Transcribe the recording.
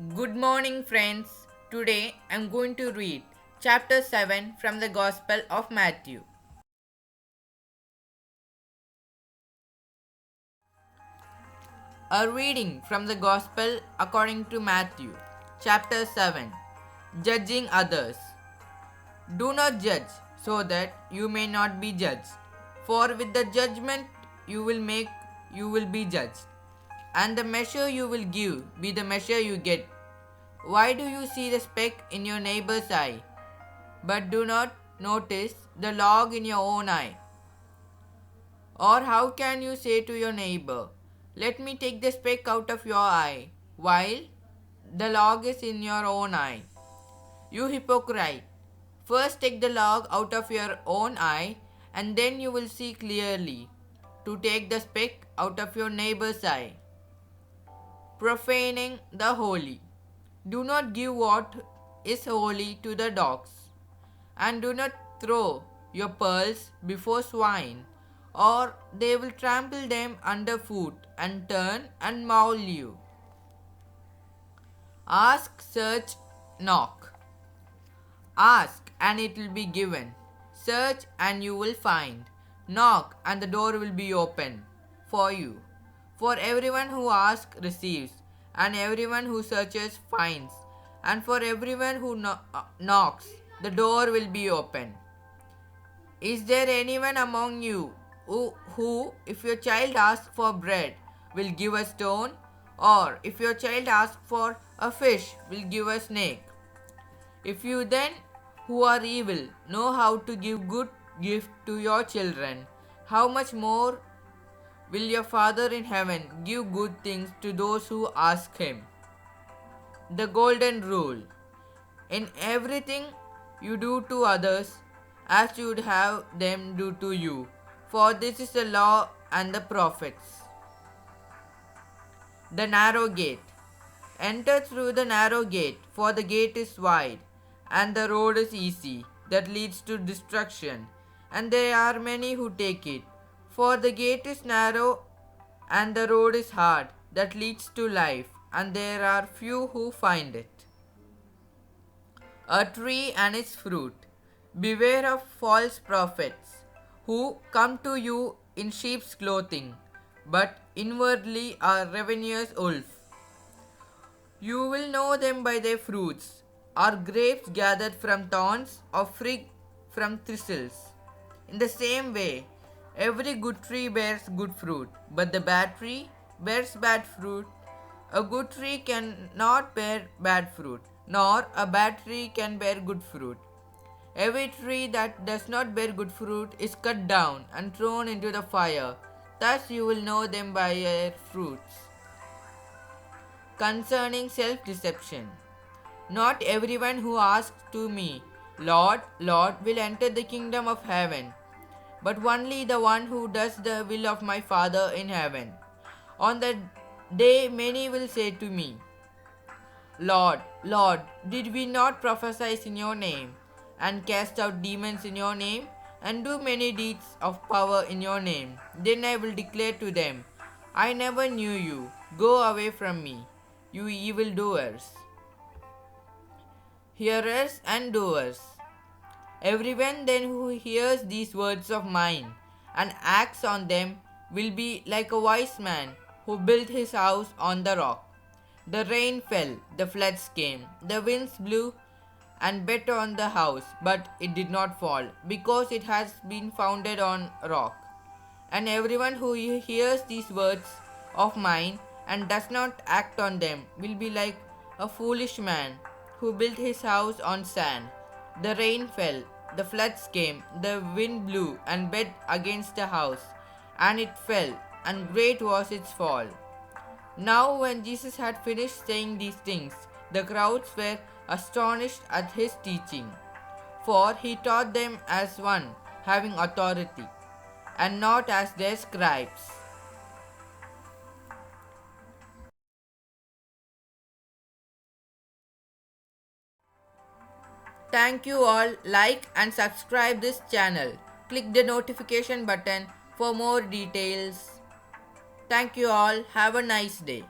Good morning, friends. Today I'm going to read chapter 7 from the Gospel of Matthew. A reading from the Gospel according to Matthew, chapter 7. Judging others. Do not judge, so that you may not be judged. For with the judgment you will make, you will be judged. And the measure you will give be the measure you get. Why do you see the speck in your neighbor's eye, but do not notice the log in your own eye? Or how can you say to your neighbor, "Let me take the speck out of your eye," while the log is in your own eye? You hypocrite! First take the log out of your own eye, and then you will see clearly to take the speck out of your neighbor's eye. Profaning the holy. Do not give what is holy to the dogs, and do not throw your pearls before swine, or they will trample them underfoot and turn and maul you. Ask, search, knock. Ask, and it will be given. Search, and you will find. Knock, and the door will be opened for you. For everyone who asks receives, and everyone who searches finds, and for everyone who knocks, the door will be opened. Is there anyone among you who, if your child asks for bread, will give a stone? Or if your child asks for a fish, will give a snake? If you then, who are evil, know how to give good gift to your children, how much more will your Father in heaven give good things to those who ask him? The golden rule. In everything you do to others as you would have them do to you, for this is the law and the prophets. The narrow gate. Enter through the narrow gate, for the gate is wide, and the road is easy, that leads to destruction, and there are many who take it. For the gate is narrow, and the road is hard, that leads to life, and there are few who find it. A tree and its fruit. Beware of false prophets, who come to you in sheep's clothing, but inwardly are ravenous wolves. You will know them by their fruits. Are grapes gathered from thorns, or fig from thistles? In the same way, every good tree bears good fruit, but the bad tree bears bad fruit. A good tree cannot bear bad fruit, nor a bad tree can bear good fruit. Every tree that does not bear good fruit is cut down and thrown into the fire. Thus you will know them by their fruits. Concerning self-deception. Not everyone who asks to me, "Lord, Lord," will enter the kingdom of heaven, but only the one who does the will of my Father in heaven. On that day many will say to me, "Lord, Lord, did we not prophesy in your name, and cast out demons in your name, and do many deeds of power in your name?" Then I will declare to them, "I never knew you. Go away from me, you evildoers." Hearers and doers. Everyone then who hears these words of mine and acts on them will be like a wise man who built his house on the rock. The rain fell, the floods came, the winds blew and beat on the house, but it did not fall, because it has been founded on rock. And everyone who hears these words of mine and does not act on them will be like a foolish man who built his house on sand. The rain fell, the floods came, the wind blew and beat against the house, and it fell, and great was its fall. Now when Jesus had finished saying these things, the crowds were astonished at his teaching, for he taught them as one having authority, and not as their scribes. Thank you all. Like and subscribe this channel. Click the notification button for more details. Thank you all. Have a nice day.